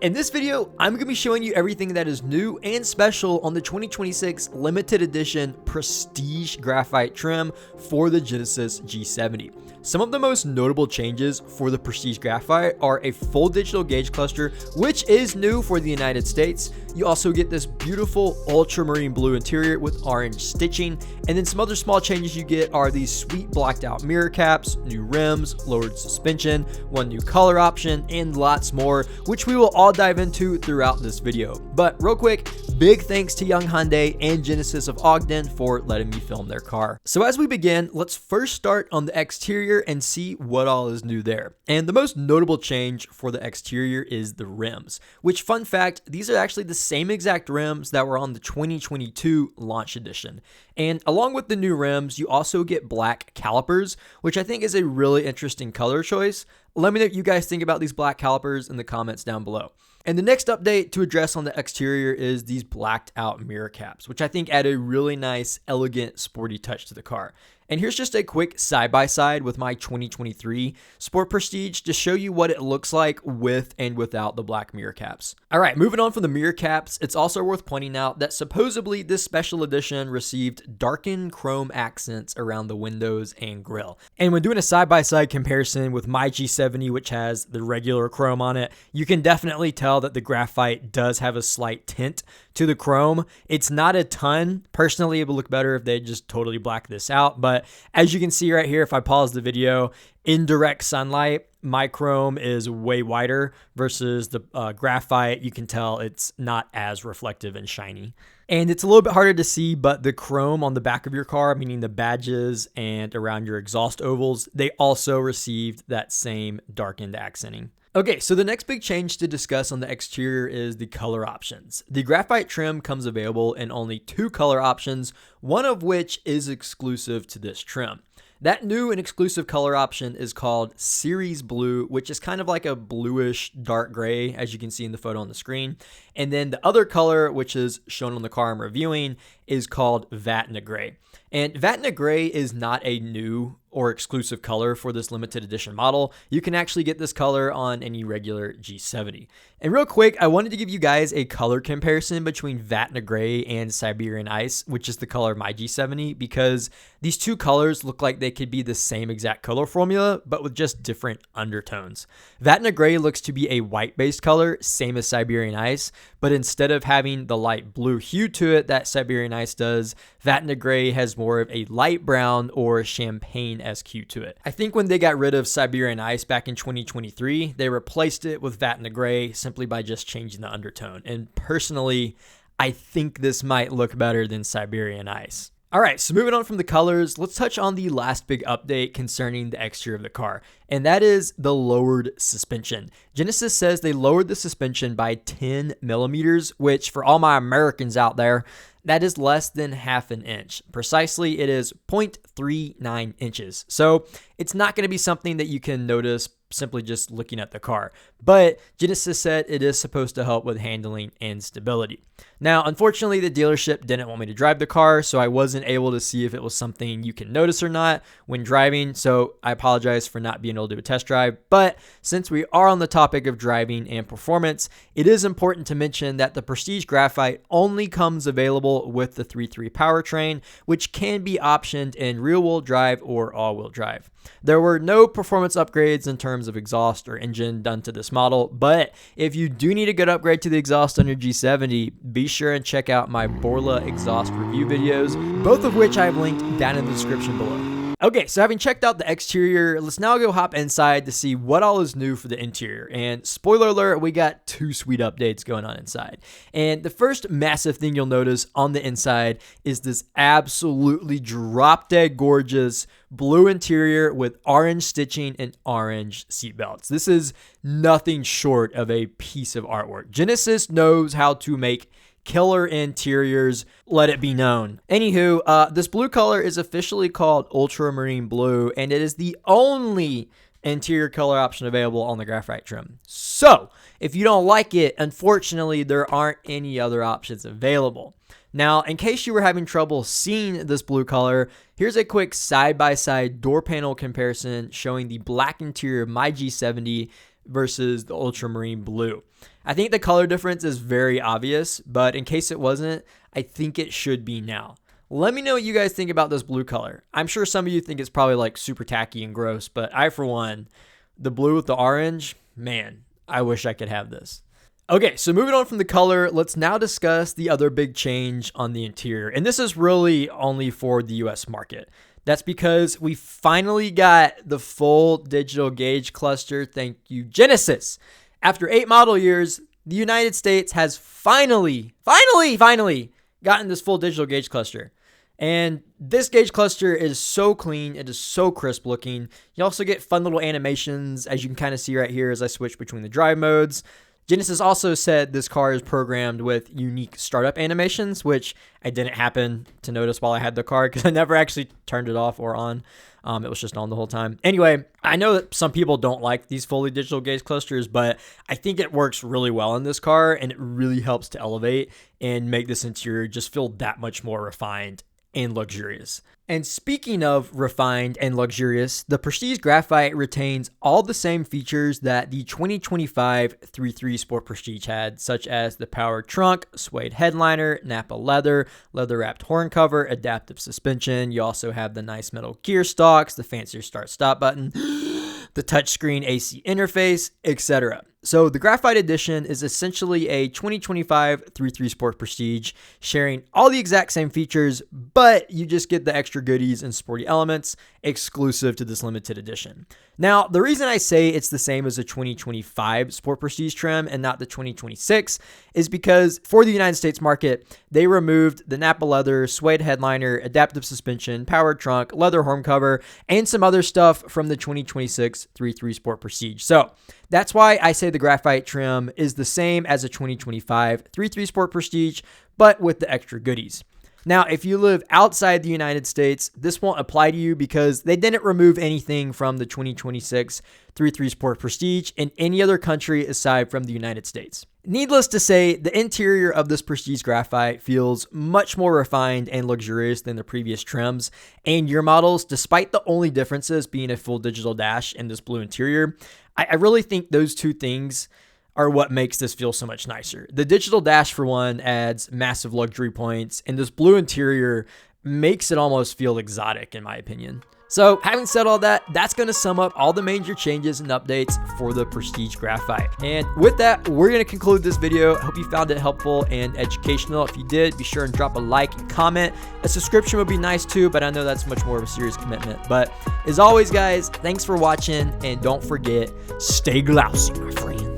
In this video, I'm going to be showing you everything that is new and special on the 2026 limited edition Prestige Graphite trim for the Genesis G70. Some of the most notable changes for the Prestige Graphite are a full digital gauge cluster, which is new for the United States. You also get this beautiful ultramarine blue interior with orange stitching, and then some other small changes you get are these sweet blacked out mirror caps, new rims, lowered suspension, one new color option, and lots more, which we will all dive into throughout this video. But real quick, big thanks to Young Hyundai and Genesis of Ogden for letting me film their car. So as we begin, let's first start on the exterior and see what all is new there. And the most notable change for the exterior is the rims, which, fun fact, these are actually the same exact rims that were on the 2022 launch edition. And along with the new rims, you also get black calipers, which I think is a really interesting color choice. Let me know what you guys think about these black calipers in the comments down below. And the next update to address on the exterior is these blacked out mirror caps, which I think add a really nice, elegant, sporty touch to the car. And here's just a quick side-by-side with my 2023 Sport Prestige to show you what it looks like with and without the black mirror caps. All right, moving on from the mirror caps, it's also worth pointing out that supposedly this special edition received darkened chrome accents around the windows and grille. And when doing a side-by-side comparison with my G70, which has the regular chrome on it, you can definitely tell that the graphite does have a slight tint to the chrome. It's not a ton. Personally, it would look better if they just totally black this out, but as you can see right here, if I pause the video, in direct sunlight, my chrome is way whiter versus the graphite. You can tell it's not as reflective and shiny. And it's a little bit harder to see, but the chrome on the back of your car, meaning the badges and around your exhaust ovals, they also received that same darkened accenting. Okay, so the next big change to discuss on the exterior is the color options. The graphite trim comes available in only two color options, one of which is exclusive to this trim. That new and exclusive color option is called Series Blue, which is kind of like a bluish dark gray, as you can see in the photo on the screen. And then the other color, which is shown on the car I'm reviewing, is called Vatna Gray. And Vatna Gray is not a new or exclusive color for this limited edition model. You can actually get this color on any regular G70. And real quick, I wanted to give you guys a color comparison between Vatna Gray and Siberian Ice, which is the color of my G70, because these two colors look like they could be the same exact color formula, but with just different undertones. Vatna Gray looks to be a white-based color, same as Siberian Ice, but instead of having the light blue hue to it that Siberian Ice does, Vatna Gray has more of a light brown or champagne-esque hue to it. I think when they got rid of Siberian Ice back in 2023, they replaced it with Vatna Gray simply by just changing the undertone. And personally, I think this might look better than Siberian Ice. All right, so moving on from the colors, let's touch on the last big update concerning the exterior of the car, and that is the lowered suspension. Genesis says they lowered the suspension by 10 millimeters, which for all my Americans out there, that is less than half an inch. Precisely, it is 0.39 inches. So it's not going to be something that you can notice simply just looking at the car. But Genesis said it is supposed to help with handling and stability. Now, unfortunately, the dealership didn't want me to drive the car, so I wasn't able to see if it was something you can notice or not when driving. So I apologize for not being able to do a test drive. But since we are on the topic of driving and performance, it is important to mention that the Prestige Graphite only comes available with the 3.3 powertrain, which can be optioned in rear-wheel drive or all-wheel drive. There were no performance upgrades in terms of exhaust or engine done to this model, but if you do need a good upgrade to the exhaust on your G70, be sure and check out my Borla exhaust review videos, both of which I have linked down in the description below. Okay, so having checked out the exterior, let's now go hop inside to see what all is new for the interior. And spoiler alert, we got two sweet updates going on inside. And the first massive thing you'll notice on the inside is this absolutely drop-dead gorgeous blue interior with orange stitching and orange seatbelts. This is nothing short of a piece of artwork. Genesis knows how to make killer interiors, let it be known. Anywho, this blue color is officially called ultramarine blue, and it is the only interior color option available on the graphite trim. So if you don't like it, unfortunately, there aren't any other options available. Now, in case you were having trouble seeing this blue color, here's a quick side-by-side door panel comparison showing the black interior of my G70 versus the ultramarine blue. I think the color difference is very obvious, but in case it wasn't, I think it should be now. Let me know what you guys think about this blue color. I'm sure some of you think it's probably like super tacky and gross, but I, for one, the blue with the orange, man, I wish I could have this. Okay, so moving on from the color, let's now discuss the other big change on the interior. And this is really only for the US market. That's because we finally got the full digital gauge cluster. Thank you, Genesis. After 8 model years, the United States has finally gotten this full digital gauge cluster. And this gauge cluster is so clean. It is so crisp looking. You also get fun little animations, as you can kind of see right here as I switch between the drive modes. Genesis also said this car is programmed with unique startup animations, which I didn't happen to notice while I had the car because I never actually turned it off or on. It was just on the whole time. Anyway, I know that some people don't like these fully digital gauge clusters, but I think it works really well in this car, and it really helps to elevate and make this interior just feel that much more refined and luxurious. And speaking of refined and luxurious, the Prestige Graphite retains all the same features that the 2025 3.3 Sport Prestige had, such as the powered trunk, suede headliner, Napa leather, leather-wrapped horn cover, adaptive suspension. You also have the nice metal gear stalks, the fancier start-stop button, the touchscreen AC interface, etc. So the Graphite Edition is essentially a 2025 3.3 Sport Prestige, sharing all the exact same features, but you just get the extra goodies and sporty elements exclusive to this limited edition. Now, the reason I say it's the same as the 2025 Sport Prestige trim and not the 2026 is because for the United States market, they removed the Napa leather, suede headliner, adaptive suspension, powered trunk, leather horn cover, and some other stuff from the 2026 3.3 Sport Prestige. So that's why I say the Graphite trim is the same as a 2025 3.3 Sport Prestige, but with the extra goodies. Now, if you live outside the United States, this won't apply to you because they didn't remove anything from the 2026 3.3 Sport Prestige in any other country aside from the United States. Needless to say, the interior of this Prestige Graphite feels much more refined and luxurious than the previous trims and year models, despite the only differences being a full digital dash and this blue interior. I really think those two things are what makes this feel so much nicer. The digital dash, for one, adds massive luxury points, and this blue interior makes it almost feel exotic, in my opinion. So having said all that, that's going to sum up all the major changes and updates for the Prestige Graphite. And with that, we're going to conclude this video. I hope you found it helpful and educational. If you did, be sure and drop a like and comment. A subscription would be nice too, but I know that's much more of a serious commitment. But as always, guys, thanks for watching, and don't forget, stay glousy, my friends.